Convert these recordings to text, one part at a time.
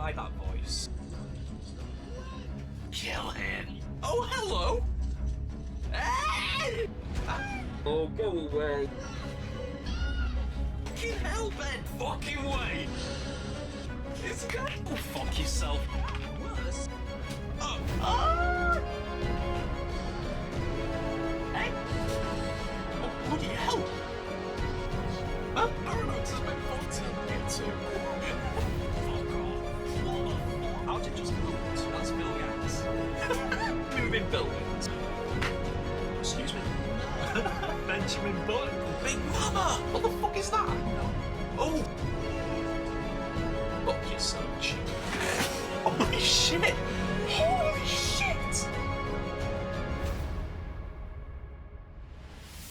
by that voice. Kill him. Oh, hello! Hey! Oh, go away. Fucking hell, Ben! Fucking way! It's good! Oh, fuck yourself. Worse. Oh! Ah! Hey! Oh, bloody hell! Huh? Paradox has been faulty into. Fuck off. How'd you just move? That's Bill Gates. Moving buildings. Excuse me? Benjamin Button. Big Mama! What the fuck is that? Oh! Fuck you're so cheap. Holy shit! Holy shit!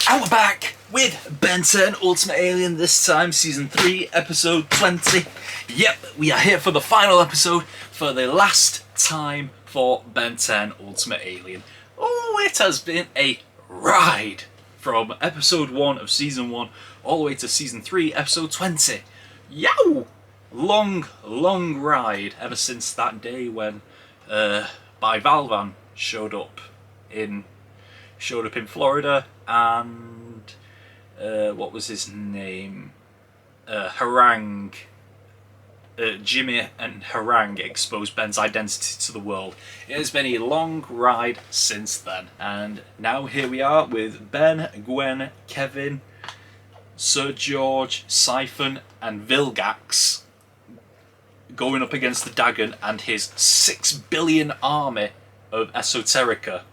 And we're back with Ben 10 Ultimate Alien, this time Season 3, Episode 20. Yep, we are here for the final episode, for the last time for Ben 10 Ultimate Alien. Oh, it has been a ride from Episode 1 of Season 1 all the way to Season 3, Episode 20. Yow! Long, long ride ever since that day when Valvan showed up in Florida, and what was his name? Harang. Jimmy and Harang exposed Ben's identity to the world. It has been a long ride since then, and now here we are with Ben, Gwen, Kevin, Sir George, Siphon, and Vilgax going up against the Dagon and his 6 billion army of Esoterica.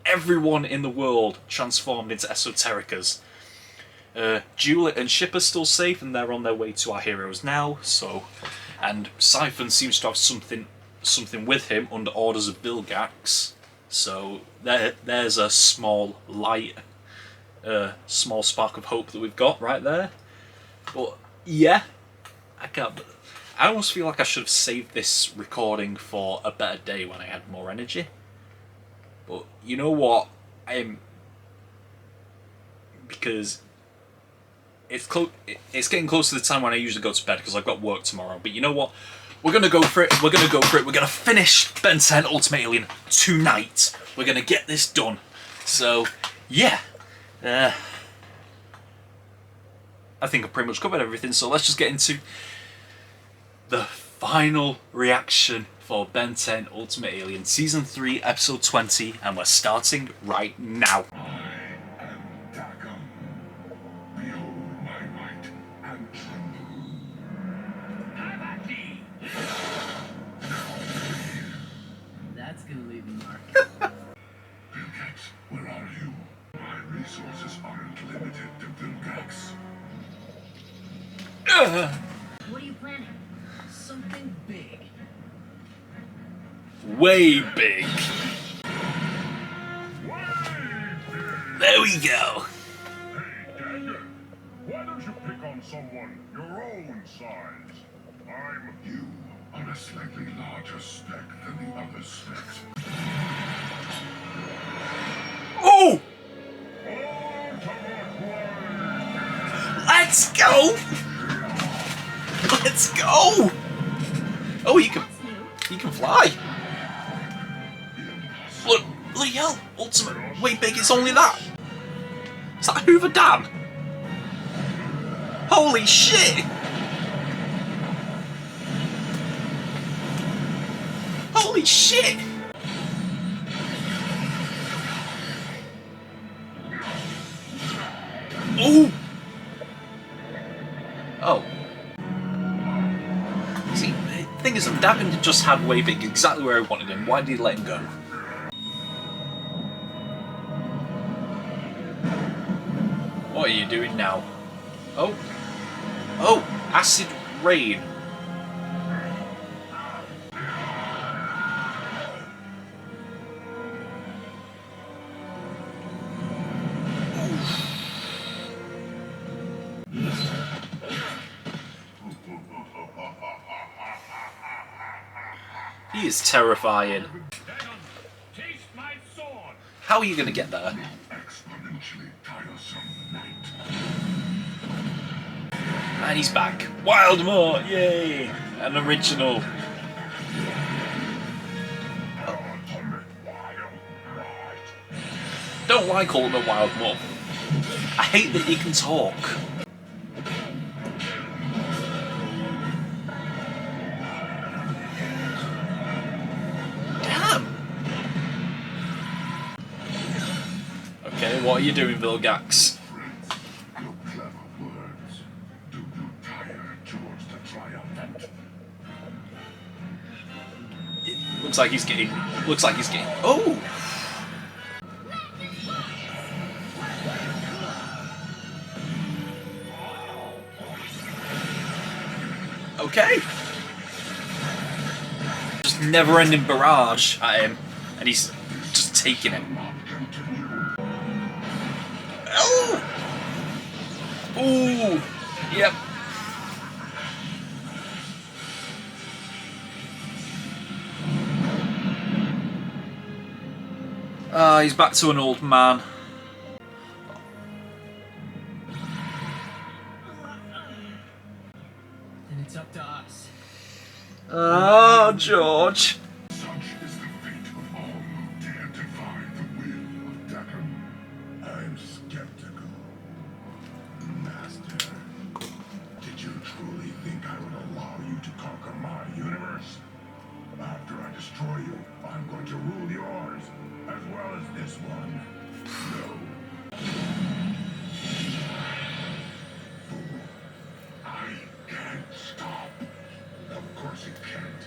Everyone in the world transformed into Esotericas. Juliet and Ship are still safe and they're on their way to our heroes now, and Siphon seems to have something with him under orders of Vilgax, so there's a small light, small spark of hope that we've got right there. But yeah, I almost feel like I should have saved this recording for a better day when I had more energy. But you know what? Because it's getting close to the time when I usually go to bed because I've got work tomorrow. But you know what? We're gonna go for it. We're gonna finish Ben 10 Ultimate Alien tonight. We're gonna get this done. So yeah, I think I've pretty much covered everything. So let's just get into the final reaction for Ben 10 Ultimate Alien Season 3 Episode 20, and we're starting right now. That's gonna leave a mark. Vilgax, where are you? My resources aren't limited to Vilgax. What are you planning? Something big. Way big. There we go. Hey, Dagger, why don't you pick on someone your own size? You are a slightly larger speck than the other specks. Oh! Let's go! Let's go! Oh, you can fly. Look, bloody hell! Ultimate, way big. It's only that. Is that Hoover Dam? Holy shit! Holy shit! Oh! Oh. See, the thing is, Dagon just had way big exactly where I wanted him. Why did he let him go? What are you doing now? Oh. Oh! Acid rain. He is terrifying. Taste my sword. How are you going to get there? Exponentially tiresome night. And he's back. Wildmore! Yay! An original. don't like Ultimate Wild Mutt. I hate that he can talk. Damn! Okay, what are you doing, Vilgax? Your clever words. Do you tire towards the triumphant? It looks like he's getting. Oh! Okay. Just never-ending barrage at him, and he's just taking it. Oh! Ooh! Yep. He's back to an old man. And it's up to us. Oh, George. Such is the fate of all who dare defy the will of Deccan. I'm skeptical. Master, did you truly think I would allow you to conquer my universe? After I destroy you, I'm going to rule yours, as well as this one. No. Fool. I can't stop. Of course it can't.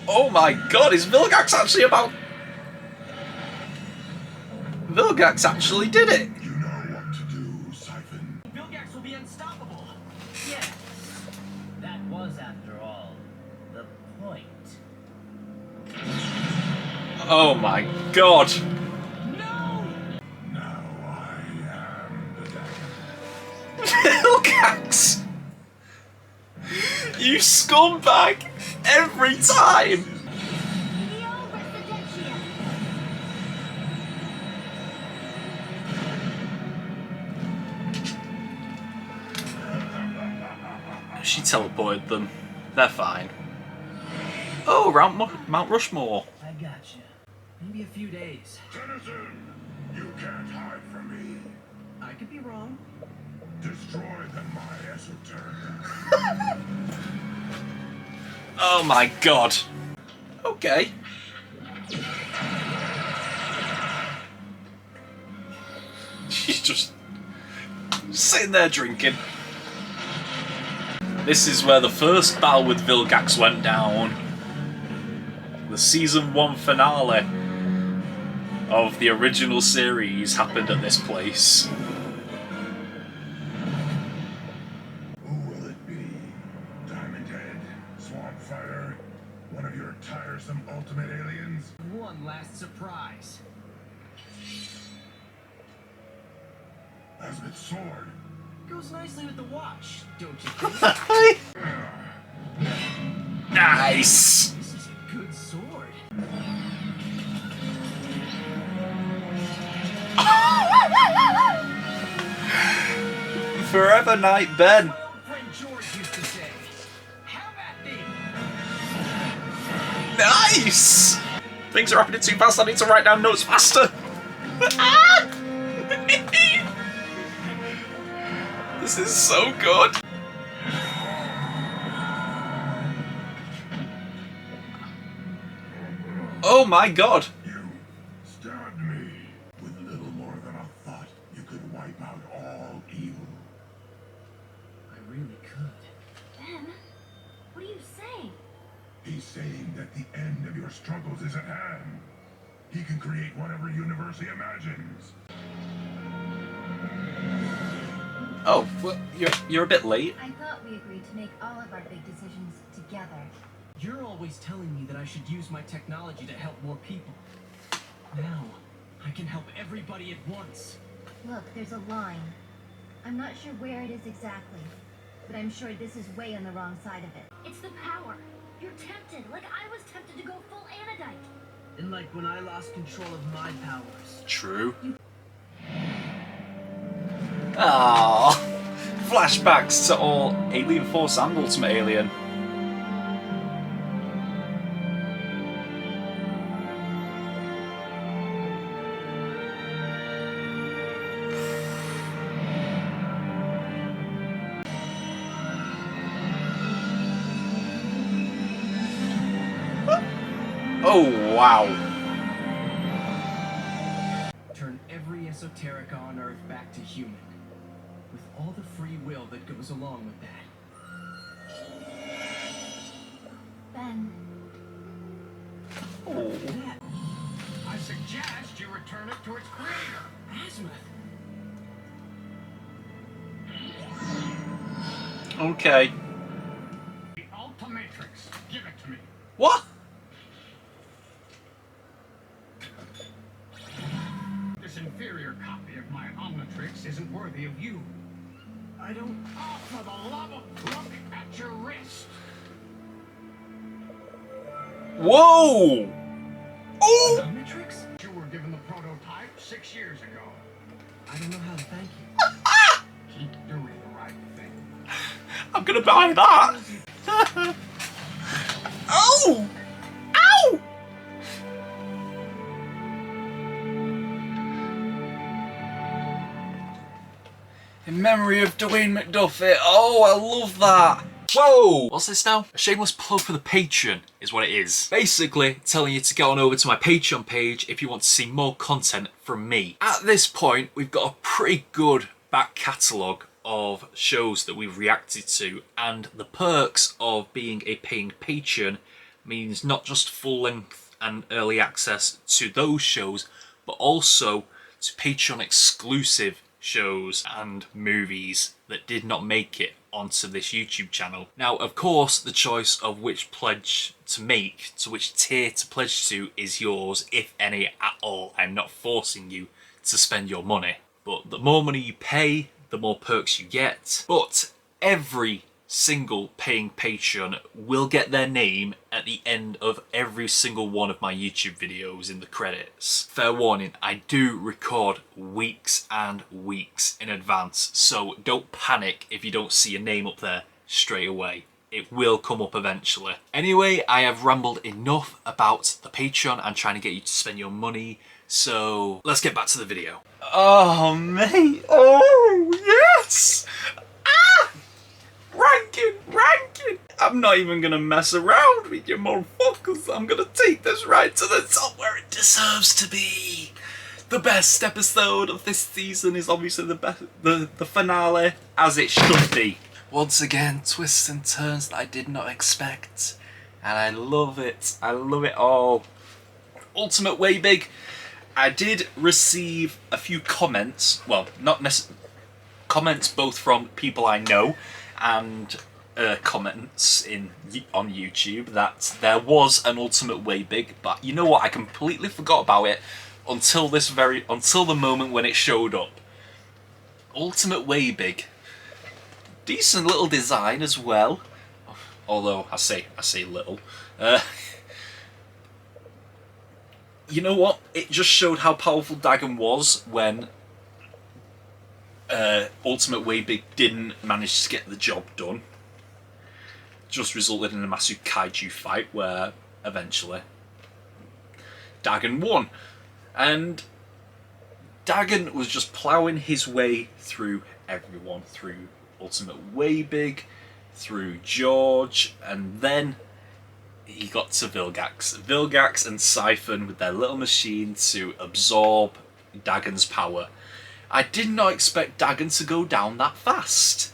Oh my god, is Vilgax actually about... Vilgax actually did it! You know what to do, Siphon. Vilgax will be unstoppable. Yeah. That was, after all, the point. Oh my god! No! Now I am the Deccan. Vilgax! You scumbag! Every time! She teleported them. They're fine. Oh, around Mount Rushmore. I gotcha. Maybe a few days. Tennyson, you can't hide from me. I could be wrong. Destroy them, my esoteric. Oh my god. Okay. She's just sitting there drinking. This is where the first battle with Vilgax went down. The season 1 finale of the original series happened at this place. Who will it be? Diamond Head, Swamp Fighter, one of your tiresome ultimate aliens? One last surprise. Azmit's sword. Goes nicely with the watch, don't you think? Nice! This is a good sword. Forever Night Ben. My old friend George used to say, "Have at me." Nice! Things are happening too fast, I need to write down notes faster. Ah! This is so good. Oh my god. You stabbed me. With little more than a thought, you could wipe out all evil. I really could. Ben, what are you saying? He's saying that the end of your struggles is at hand. He can create whatever universe he imagines. Oh, well, you're a bit late. I thought we agreed to make all of our big decisions together. You're always telling me that I should use my technology to help more people. Now, I can help everybody at once. Look, there's a line. I'm not sure where it is exactly, but I'm sure this is way on the wrong side of it. It's the power. You're tempted, like I was tempted to go full anodite. And like when I lost control of my powers. True. Ah, flashbacks to all Alien Force and Ultimate Alien. Oh, wow. Turn every esoterica on Earth back to human, with all the free will that goes along with that. Ben, Oh. I suggest you return it to its creator. Azimuth! Okay. The Ultimatrix. Give it to me. What? This inferior copy of my Omnitrix isn't worthy of you. I don't... Oh, for the love of... Look at your wrist. Whoa! Oh! Omnitrix? You were given the prototype 6 years ago. I don't know how to thank you. Keep doing the right thing. I'm gonna buy that. Oh! Ow! In memory of Dwayne McDuffie. Oh, I love that. Whoa! What's this now? A shameless plug for the Patreon is what it is. Basically, telling you to go on over to my Patreon page if you want to see more content from me. At this point, we've got a pretty good back catalogue of shows that we've reacted to, and the perks of being a paying patron means not just full length and early access to those shows, but also to Patreon exclusive shows and movies that did not make it onto this YouTube channel. Now, of course, the choice of which pledge to make, to which tier to pledge to, is yours, if any at all. I'm not forcing you to spend your money, but the more money you pay, the more perks you get. But every single paying patron will get their name at the end of every single one of my YouTube videos in the credits. Fair warning, I do record weeks and weeks in advance, so don't panic if you don't see a name up there straight away. It will come up eventually. Anyway, I have rambled enough about the Patreon and trying to get you to spend your money, so let's get back to the video. Oh mate, oh yes! Ah! Ranking! I'm not even gonna mess around with you motherfuckers. I'm gonna take this right to the top where it deserves to be. The best episode of this season is obviously the finale, as it should be. Once again, twists and turns that I did not expect, and I love it. I love it all. Ultimate Way Big. I did receive a few comments. Well, not necessarily comments, both from people I know and comments on YouTube that there was an Ultimate Way Big, but you know what? I completely forgot about it until the moment when it showed up. Ultimate Way Big. Decent little design as well, although I say little. You know what? It just showed how powerful Dagon was when Ultimate Way Big didn't manage to get the job done. Just resulted in a massive kaiju fight where eventually Dagon won. And Dagon was just ploughing his way through everyone, through Ultimate Way Big, through George, and then he got to Vilgax. Vilgax and Siphon with their little machine to absorb Dagon's power. I did not expect Dagon to go down that fast,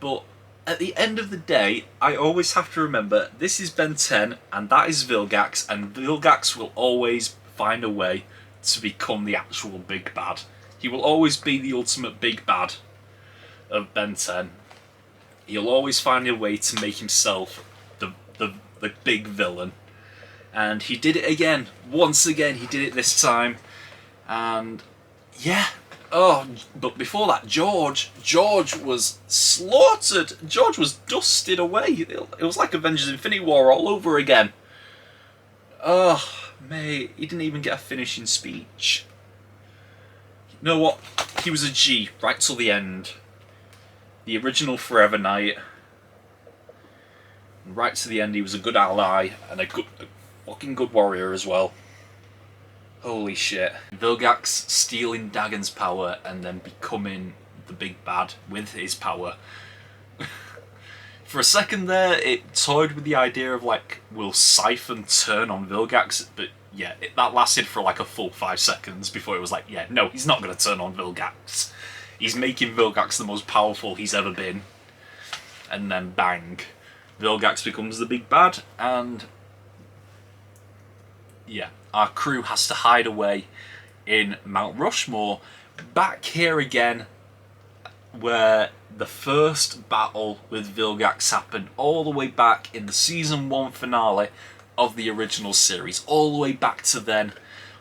but at the end of the day, I always have to remember this is Ben 10 and that is Vilgax, and Vilgax will always find a way to become the actual big bad. He will always be the ultimate big bad of Ben 10. He'll always find a way to make himself the big villain. And he did it again. Once again, he did it this time. And yeah. Oh, but before that, George was slaughtered. George was dusted away. It was like Avengers Infinity War all over again. Oh, mate, he didn't even get a finishing speech. You know what? He was a G right till the end. The original Forever Knight. Right to the end, he was a good ally and a fucking good warrior as well. Holy shit. Vilgax stealing Dagon's power and then becoming the big bad with his power. For a second there, it toyed with the idea of like, will Siphon turn on Vilgax? But yeah, that lasted for like a full 5 seconds before it was like, yeah, no, he's not going to turn on Vilgax. He's making Vilgax the most powerful he's ever been. And then bang, Vilgax becomes the big bad, and yeah, our crew has to hide away in Mount Rushmore. Back here again, where the first battle with Vilgax happened, all the way back in the season 1 finale of the original series, all the way back to then,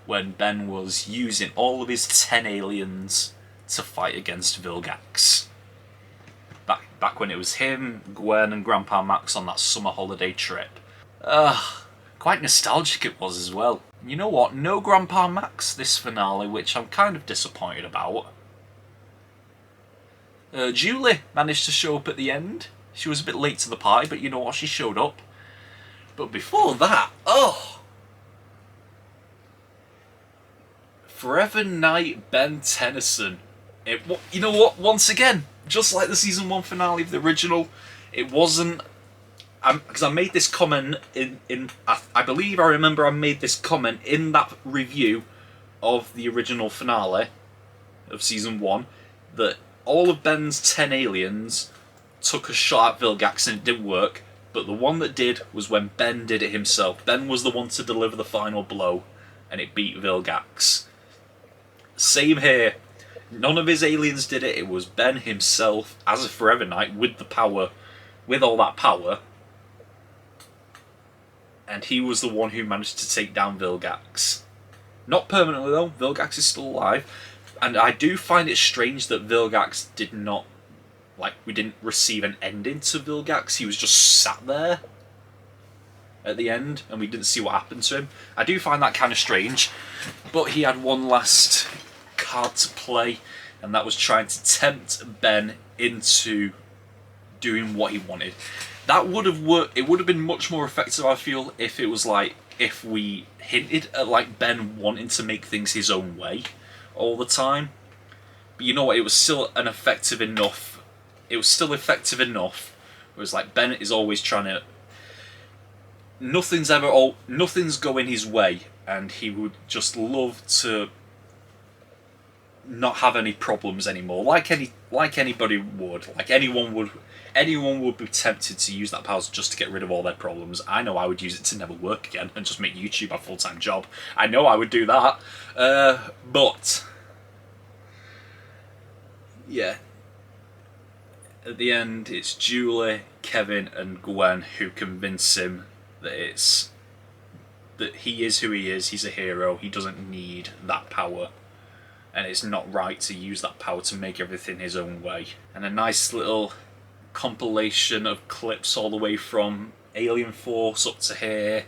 when Ben was using all of his 10 aliens to fight against Vilgax. Back when it was him, Gwen and Grandpa Max on that summer holiday trip. Quite nostalgic it was as well. You know what, no Grandpa Max this finale, which I'm kind of disappointed about. Julie managed to show up at the end. She was a bit late to the party, but you know what, she showed up. But before that, Forever Knight Ben Tennyson. You know what, once again, just like the season 1 finale of the original, it wasn't... Because I made this comment I believe I remember I made this comment in that review of the original finale of season 1, that all of Ben's 10 aliens took a shot at Vilgax and it didn't work, but the one that did was when Ben did it himself. Ben was the one to deliver the final blow, and it beat Vilgax. Same here. None of his aliens did it, it was Ben himself as a Forever Knight with the power, with all that power. And he was the one who managed to take down Vilgax. Not permanently though, Vilgax is still alive. And I do find it strange that Vilgax did not, like, we didn't receive an ending to Vilgax. He was just sat there at the end and we didn't see what happened to him. I do find that kind of strange. But he had one last card to play, and that was trying to tempt Ben into doing what he wanted. That would have worked. It would have been much more effective, I feel, if it was like, if we hinted at like Ben wanting to make things his own way all the time. But you know what, it was still effective enough. It was still effective enough. It was like Ben is always trying to, nothing's going his way, and he would just love to not have any problems anymore, like anybody would, like anyone would be tempted to use that power just to get rid of all their problems. I know I would use it to never work again and just make YouTube a full-time job. I know I would do that, but yeah, at the end it's Julie, Kevin and Gwen who convince him that he is who he is, he's a hero, he doesn't need that power. And it's not right to use that power to make everything his own way. And a nice little compilation of clips all the way from Alien Force up to here.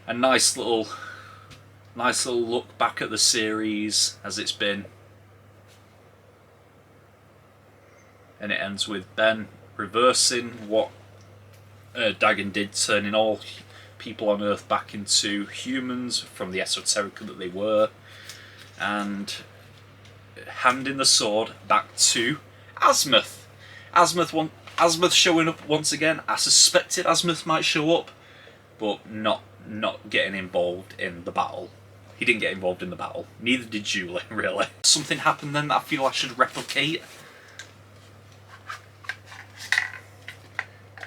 A nice little look back at the series as it's been. And it ends with Ben reversing what Dagon did, turning all people on Earth back into humans from the esoterica that they were. And handing the sword back to Azimuth. Azimuth showing up once again. I suspected Azimuth might show up, but not getting involved in the battle. He didn't get involved in the battle. Neither did Julie, really. Something happened then that I feel I should replicate.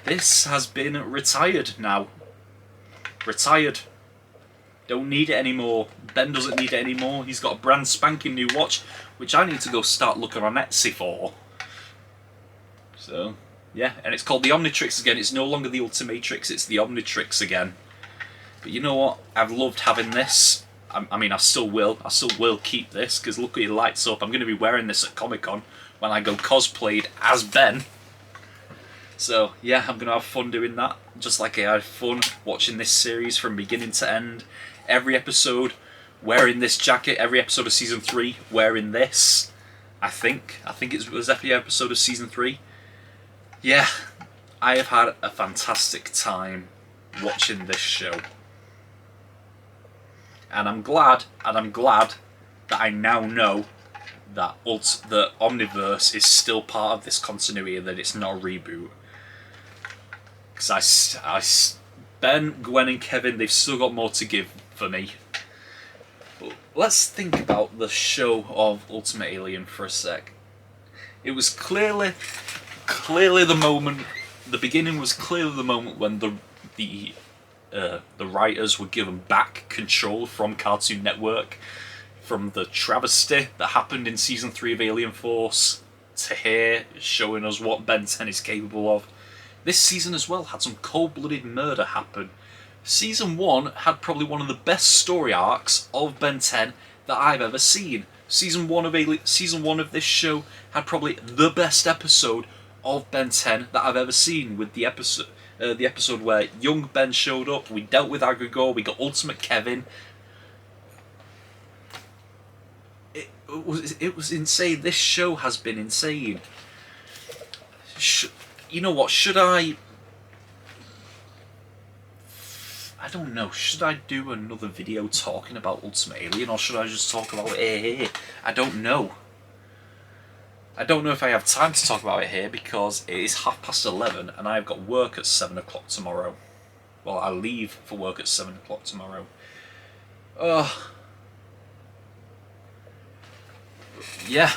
This has been retired now. Retired. Don't need it anymore. Ben doesn't need it anymore. He's got a brand spanking new watch, which I need to go start looking on Etsy for. So, yeah, and it's called the Omnitrix again. It's no longer the Ultimatrix, it's the Omnitrix again. But you know what? I've loved having this. I mean, I still will keep this, because look at it lights up. I'm going to be wearing this at Comic-Con when I go cosplayed as Ben. So, yeah, I'm going to have fun doing that. Just like I had fun watching this series from beginning to end. Every episode wearing this jacket. Every episode of Season 3 wearing this. I think it was every episode of Season 3. Yeah, I have had a fantastic time watching this show. And I'm glad that I now know that the Omniverse is still part of this continuity and that it's not a reboot. Because Ben, Gwen, and Kevin, they've still got more to give for me. But let's think about the show of Ultimate Alien for a sec. It was clearly the moment. The beginning was clearly the moment when the writers were given back control from Cartoon Network, from the travesty that happened in season 3 of Alien Force to here, showing us what Ben 10 is capable of. This season as well had some cold-blooded murder happen. Season 1 had probably one of the best story arcs of Ben 10 that I've ever seen. Season 1 of this show had probably the best episode of Ben 10 that I've ever seen, with the episode where young Ben showed up, we dealt with Agrigor, we got Ultimate Kevin. It was insane. This show has been insane. You know what, should I don't know, should I do another video talking about Ultimate Alien, or should I just talk about it here? I don't know. I don't know if I have time to talk about it here because it is 11:30 and I've got work at 7 o'clock tomorrow. Well, I leave for work at 7 o'clock tomorrow. Yeah,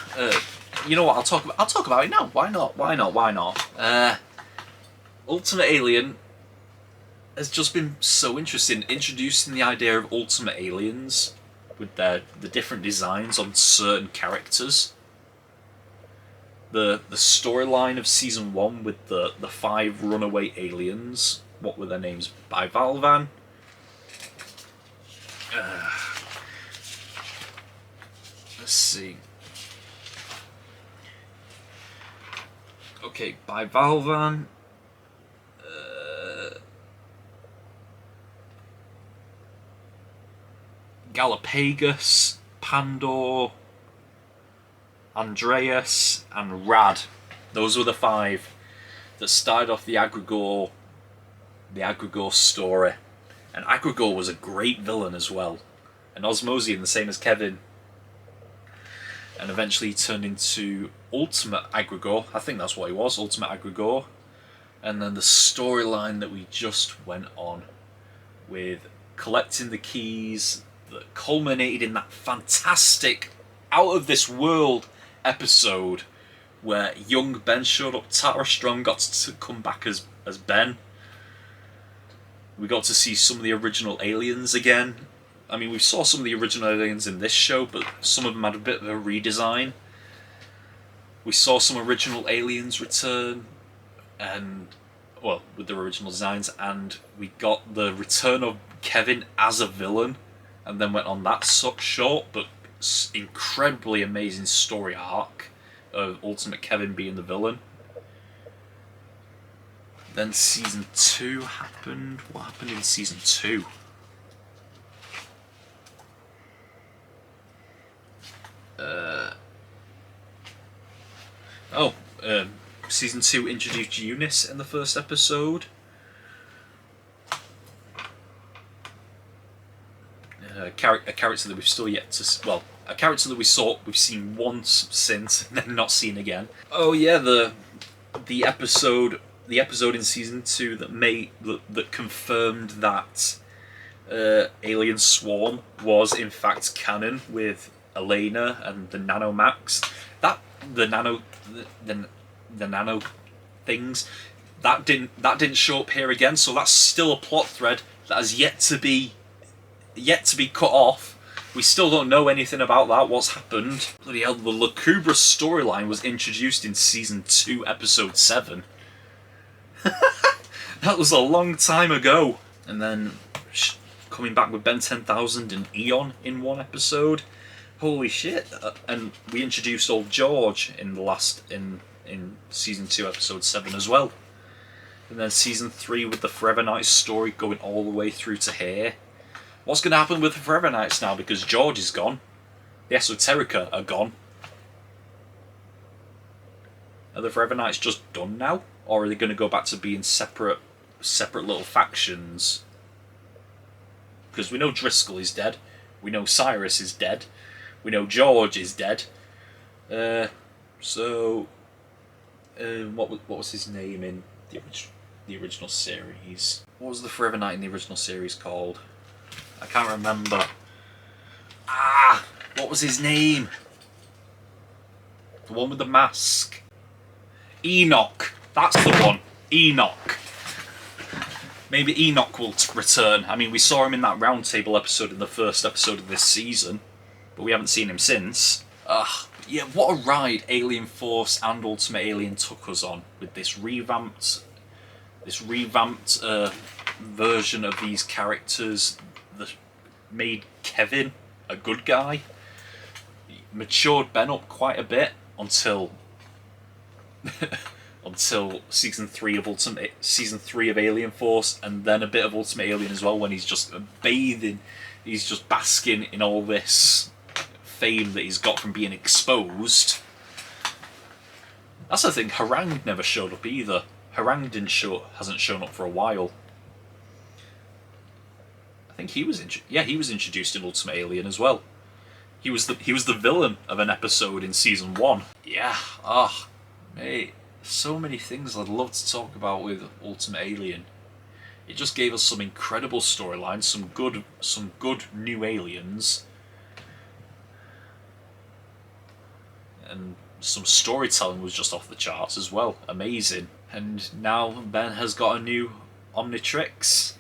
you know what, I'll talk about it now. Why not? Ultimate Alien has just been so interesting, introducing the idea of Ultimate Aliens with the different designs on certain characters. The storyline of season 1 with the 5 runaway aliens. What were their names? Bivalvan. Let's see. Okay, Bivalvan. Galapagus, Pandor, Andreas, and Rad. Those were the 5 that started off the Agrigor story. And Agrigor was a great villain as well. And Osmosian, the same as Kevin. And eventually he turned into Ultimate Agrigor. I think that's what he was, Ultimate Agrigor. And then the storyline that we just went on with collecting the keys that culminated in that fantastic, out-of-this-world episode where young Ben showed up. Tara Strong got to come back as Ben. We got to see some of the original aliens again. I mean, we saw some of the original aliens in this show, but some of them had a bit of a redesign. We saw some original aliens return, and well, with their original designs, and we got the return of Kevin as a villain, and then went on that short but incredibly amazing story arc of Ultimate Kevin being the villain. Then season 2 happened. What happened in season 2? Season 2 introduced Eunice in the first episode. A character that we've still yet to... Well, a character that we've seen once since, and then not seen again. Oh yeah, the episode in season 2 that confirmed that Alien Swarm was in fact canon with Elena and the Nanomax. The nano things that didn't show up here again, so that's still a plot thread that has yet to be cut off. We still don't know anything about that, what's happened. Bloody hell, the Lucubra storyline was introduced in season 2 episode 7. That was a long time ago. And then coming back with Ben 10,000 and Eon in one episode. Holy shit. And we introduced old George in in season 2 episode 7 as well. And then season 3 with the Forever Knights story going all the way through to here. What's going to happen with the Forever Knights now, because George is gone? The Esoterica are gone. Are the Forever Knights just done now? Or are they going to go back to being separate little factions? Because we know Driscoll is dead. We know Cyrus is dead. We know George is dead. What was his name in the original? the original series. What was the Forever Knight in the original series called? I can't remember. Ah! What was his name? The one with the mask. Enoch. That's the one. Enoch. Maybe Enoch will return. I mean, we saw him in that roundtable episode in the first episode of this season, but we haven't seen him since. Yeah, what a ride Alien Force and Ultimate Alien took us on with this revamped version of these characters that made Kevin a good guy. Matured Ben up quite a bit until until season 3 of Alien Force, and then a bit of Ultimate Alien as well, when he's just he's just basking in all this fame that he's got from being exposed. That's the thing, Harang never showed up either. Harang hasn't shown up for a while. I think he was introduced in Ultimate Alien as well. He was the villain of an episode in season 1. Yeah, mate, so many things I'd love to talk about with Ultimate Alien. It just gave us some incredible storylines, some good new aliens, and some storytelling was just off the charts as well. Amazing. And now Ben has got a new Omnitrix.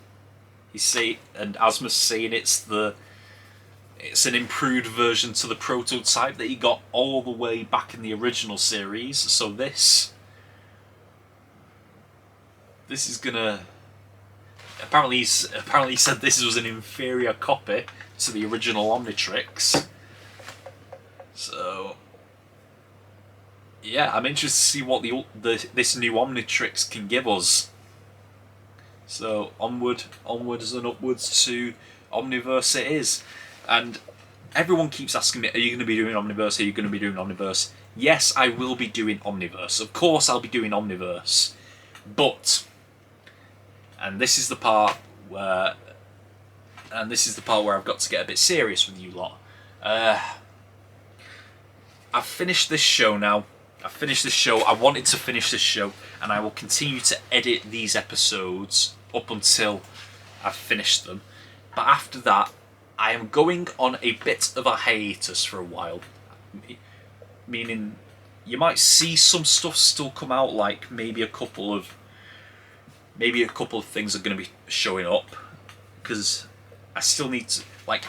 And Asmus saying it's an improved version to the prototype that he got all the way back in the original series. So this is gonna. Apparently he said this was an inferior copy to the original Omnitrix. So yeah, I'm interested to see what this new Omnitrix can give us. So onwards and upwards to Omniverse it is. And everyone keeps asking me, are you going to be doing Omniverse? Are you going to be doing Omniverse? Yes, I will be doing Omniverse. Of course I'll be doing Omniverse. But, and this is the part where I've got to get a bit serious with you lot. I've finished this show now. I wanted to finish this show, and I will continue to edit these episodes up until I've finished them. But after that, I am going on a bit of a hiatus for a while. Meaning, you might see some stuff still come out, like maybe a couple of things are going to be showing up, because I still need to, like,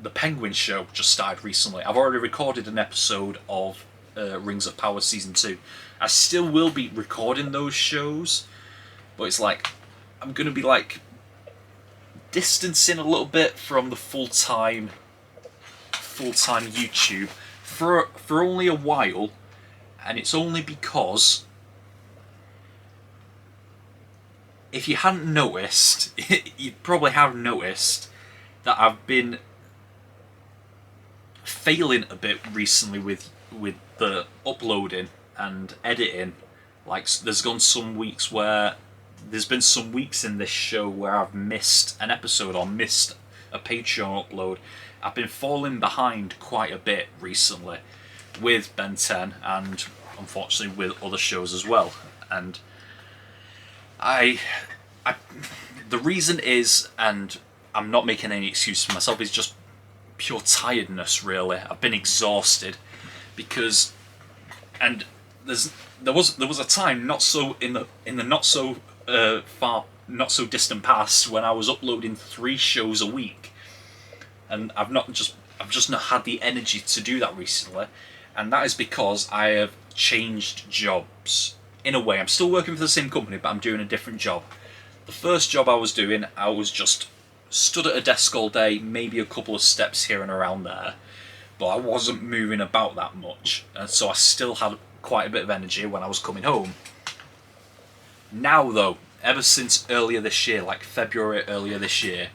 the Penguin show just started recently. I've already recorded an episode of Rings of Power Season 2. I still will be recording those shows, but it's like, I'm going to be like distancing a little bit from the full-time YouTube for only a while, and it's only because, if you hadn't noticed, you probably have noticed that I've been failing a bit recently with the uploading and editing. Like, there's been some weeks in this show where I've missed an episode or missed a Patreon upload. I've been falling behind quite a bit recently with Ben 10 and unfortunately with other shows as well. And the reason is, and I'm not making any excuse for myself, is just pure tiredness, really. I've been exhausted because, and there was a time not so distant past when I was uploading 3 shows a week, and I've just not had the energy to do that recently, and that is because I have changed jobs. In a way, I'm still working for the same company, but I'm doing a different job. The first job I was doing, I was just stood at a desk all day, maybe a couple of steps here and around there, but I wasn't moving about that much, and so I still had quite a bit of energy when I was coming home. Now though, ever since earlier this year, like February earlier this year,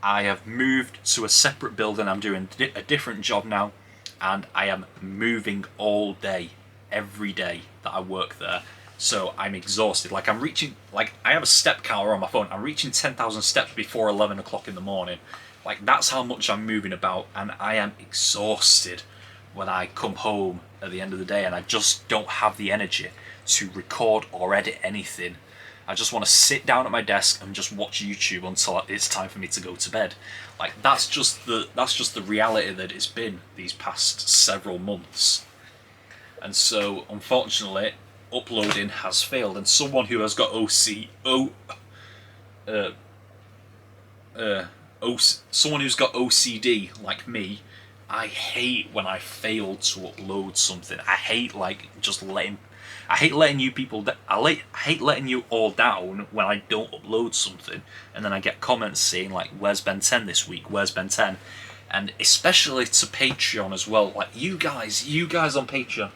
I have moved to a separate building. I'm doing a different job now, and I am moving all day, every day that I work there. So I'm exhausted. Like, I have a step counter on my phone. I'm reaching 10,000 steps before 11 o'clock in the morning. Like, that's how much I'm moving about, and I am exhausted when I come home at the end of the day, and I just don't have the energy to record or edit anything. I just want to sit down at my desk and just watch YouTube until it's time for me to go to bed. Like that's just the reality that it's been these past several months. And so unfortunately uploading has failed, and someone who has got someone who's got OCD like me, I hate when I fail to upload something. I hate letting you people I hate letting you all down when I don't upload something, and then I get comments saying like, where's Ben 10 this week, where's Ben 10? And especially to Patreon as well, like you guys on Patreon,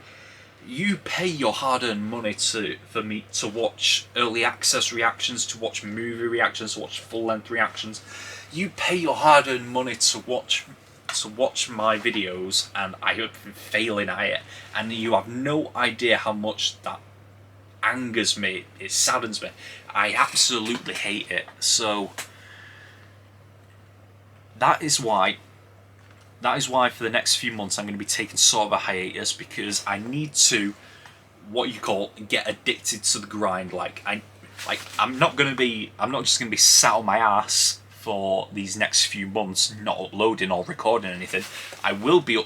you pay your hard-earned money for me to watch early access reactions, to watch movie reactions, to watch full-length reactions. You pay your hard-earned money to watch my videos, and I have been failing at it, and you have no idea how much that angers me. It saddens me. I absolutely hate it. So that is why for the next few months I'm going to be taking sort of a hiatus, because I need to, what you call, get addicted to the grind. I'm not just going to be sat on my ass for these next few months not uploading or recording anything. I will be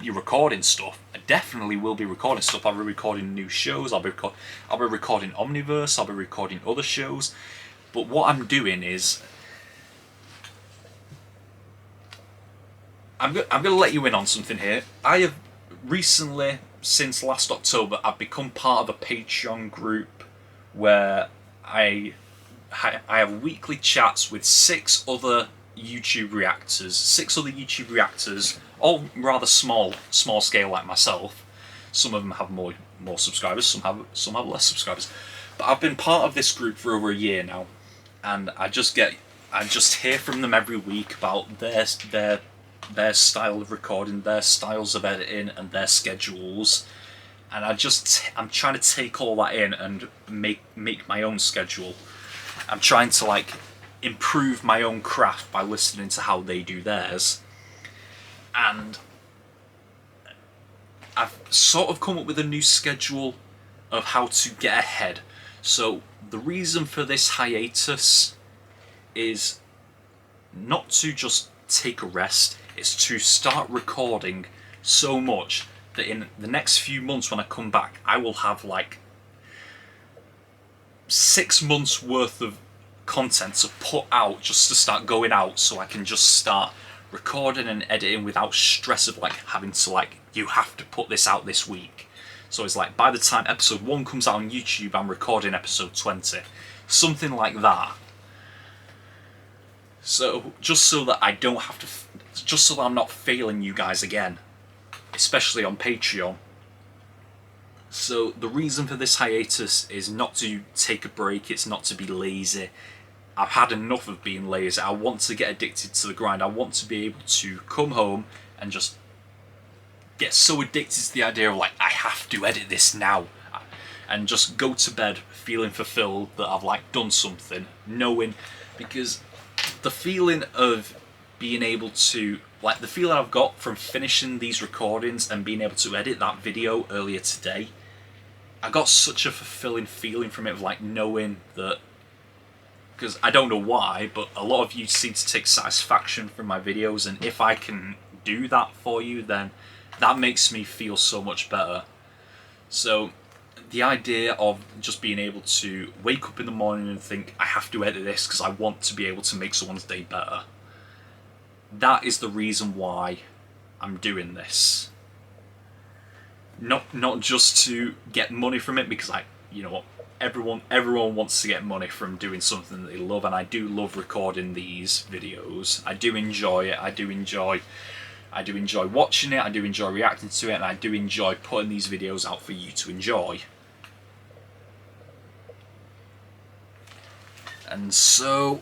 recording stuff. I definitely will be recording stuff. I'll be recording new shows. I'll be recording Omniverse. I'll be recording other shows. But what I'm doing is I'm going to let you in on something here. I have recently, since last October, I've become part of a Patreon group where I have weekly chats with 6 other YouTube reactors, all rather small scale like myself. Some of them have more subscribers, some have less subscribers. But I've been part of this group for over a year now, and I just hear from them every week about their style of recording, their styles of editing, and their schedules. And I'm trying to take all that in and make my own schedule. I'm trying to like improve my own craft by listening to how they do theirs. And I've sort of come up with a new schedule of how to get ahead. So the reason for this hiatus is not to just take a rest, it's to start recording so much that in the next few months when I come back, I will have like 6 months worth of content to put out, just to start going out, so I can just start recording and editing without stress of like having to like, you have to put this out this week. So it's like by the time episode 1 comes out on YouTube, I'm recording episode 20, something like that. So just so that I don't have to, just so that I'm not failing you guys again, especially on Patreon. So the reason for this hiatus is not to take a break, it's not to be lazy. I've had enough of being lazy. I want to get addicted to the grind. I want to be able to come home and just get so addicted to the idea of like, I have to edit this now, and just go to bed feeling fulfilled that I've like done something, knowing, because the feeling of being able to, like the feeling I've got from finishing these recordings and being able to edit that video earlier today, I got such a fulfilling feeling from it, of like knowing that, because I don't know why, but a lot of you seem to take satisfaction from my videos, and if I can do that for you, then that makes me feel so much better. So the idea of just being able to wake up in the morning and think, I have to edit this because I want to be able to make someone's day better, that is the reason why I'm doing this. Not just to get money from it, because you know what, everyone wants to get money from doing something that they love, and I do love recording these videos. I do enjoy it. I do enjoy watching it. I do enjoy reacting to it, and I do enjoy putting these videos out for you to enjoy. And so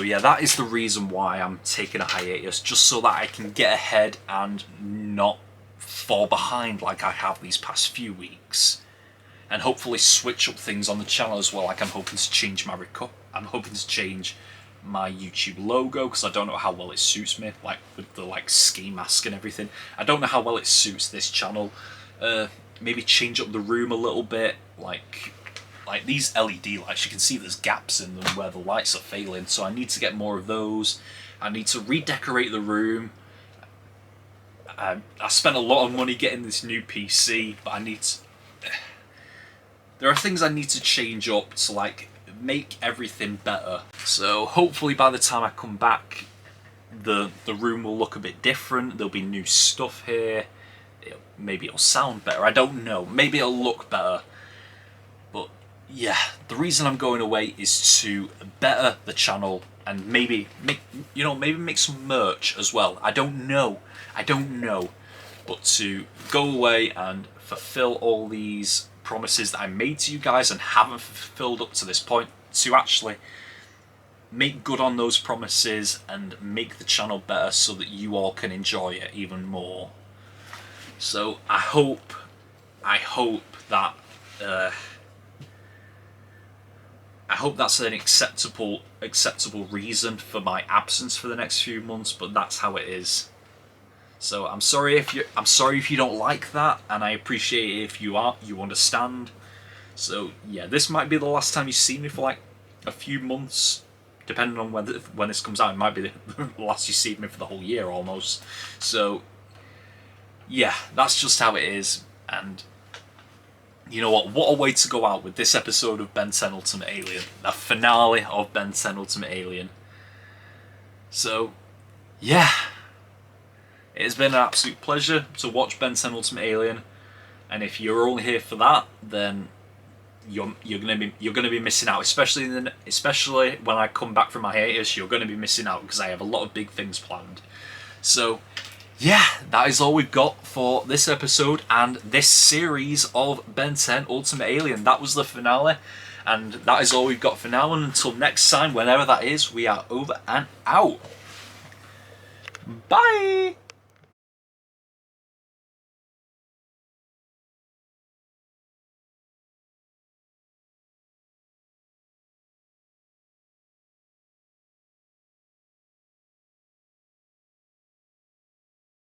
yeah, that is the reason why I'm taking a hiatus, just so that I can get ahead and not fall behind like I have these past few weeks, and hopefully switch up things on the channel as well. Like I'm hoping to change my YouTube logo because I don't know how well it suits me, like with the like ski mask and everything. I don't know how well it suits this channel. Maybe change up the room a little bit, like these LED lights. You can see there's gaps in them where the lights are failing, so I need to get more of those. I need to redecorate the room. I spent a lot of money getting this new PC, but I need to... There are things I need to change up to like make everything better. So hopefully by the time I come back, the room will look a bit different. There'll be new stuff here. Maybe it'll sound better. I don't know. Maybe it'll look better. But yeah, the reason I'm going away is to better the channel and maybe make some merch as well. I don't know. But to go away and fulfill all these promises that I made to you guys and haven't fulfilled up to this point, to actually make good on those promises and make the channel better so that you all can enjoy it even more. So I hope that that's an acceptable reason for my absence for the next few months, but that's how it is. So I'm sorry if you don't like that, and I appreciate it if you understand. So yeah, this might be the last time you see me for like a few months, depending on when this comes out. It might be the last you see me for the whole year almost. So yeah, that's just how it is. And you know what a way to go out with this episode of Ben 10 Ultimate Alien, the finale of Ben 10 Ultimate Alien. So yeah, it has been an absolute pleasure to watch Ben 10 Ultimate Alien, and if you're only here for that, then you're gonna be missing out. Especially when I come back from my hiatus, you're gonna be missing out because I have a lot of big things planned. So yeah, that is all we've got for this episode and this series of Ben 10 Ultimate Alien. That was the finale, and that is all we've got for now. And until next time, whenever that is, we are over and out. Bye!